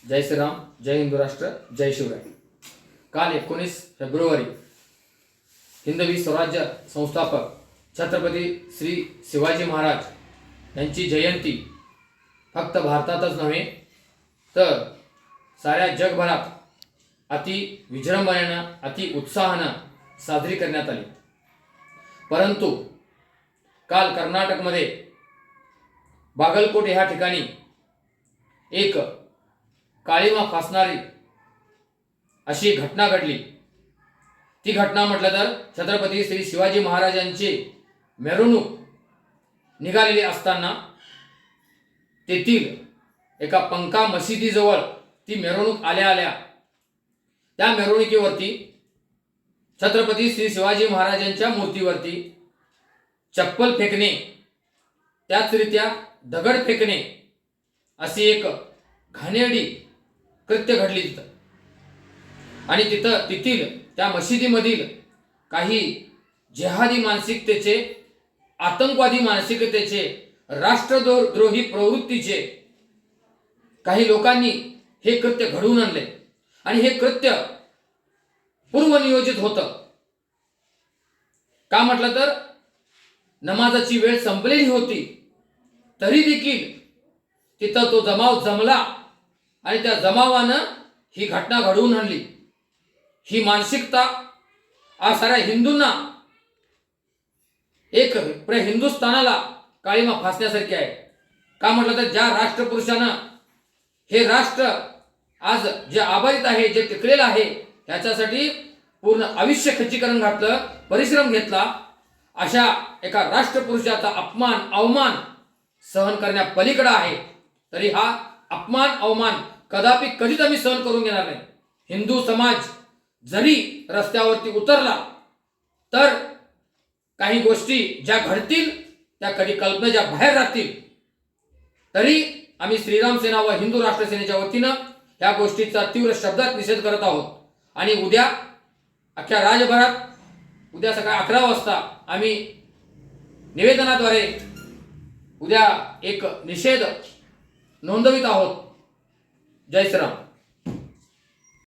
जय श्रीराम, जय हिंदू राष्ट्र, जय शिवराय। काल 19 फेब्रुवारी हिंदवी स्वराज्य संस्थापक छत्रपती श्री शिवाजी महाराज यांची जयंती फक्त भारतातच नव्हे तर साऱ्या जगभरात अति विजृंभणेनं अति उत्साहानं साजरी करण्यात आली। परंतु काल कर्नाटकमध्ये बागलकोट ह्या ठिकाणी एक काळीमा फासणारी अशी घटना घडली। ती घटना म्हटलं तर छत्रपती श्री शिवाजी महाराजांची मिरवणूक निघालेली असताना तेथील एका पंका मशिदीजवळ ती मिरवणूक आल्या त्या मिरवणुकीवरती छत्रपती श्री शिवाजी महाराजांच्या मूर्तीवरती चप्पल फेकणे, त्याचरित्या दगड फेकणे अशी एक घाणेरडी कृत्य घडली तिथं। आणि तेथील त्या मशिदीमधील काही जिहादी मानसिकतेचे, आतंकवादी मानसिकतेचे, राष्ट्रद्रोही प्रवृत्तीचे काही लोकांनी हे कृत्य घडवून आणले। आणि हे कृत्य पूर्वनियोजित होतं। का म्हटलं तर नमाजाची वेळ संपलेली होती, तरी देखील तिथं तो जमाव जमला आणि त्या जमावानं ही घटना घडवून आणली। ही मानसिकता आज साऱ्या हिंदूंना, एक हिंदुस्थानाला काळीमा फासण्यासारखी आहे। का म्हटलं तर ज्या राष्ट्रपुरुषानं हे राष्ट्र आज जे आभारित आहे, जे टिकलेलं आहे, त्याच्यासाठी पूर्ण आयुष्य खच्चीकरण घातलं, परिश्रम घेतला, अशा एका राष्ट्रपुरुषाचा अपमान अवमान सहन करण्यापलीकडे आहे। तरी हा अपमान अवमान कदापि कधीच आम्ही सहन करून घेणार नाही। हिंदू समाज जरी रस्त्यावरती उतरला तर काही गोष्टी ज्या घडतील त्या कधी कल्पनेच्या बाहेर राहतील, तरी आम्ही श्रीराम सेना व हिंदू राष्ट्र सेनेच्या वतीनं या गोष्टीचा तीव्र शब्दात निषेध करत आहोत। आणि उद्या अख्ख्या राज्यभरात उद्या सकाळी 11 वाजता आम्ही निवेदनाद्वारे उद्या एक निषेध नोंदवित आहोत। जय श्रीराम।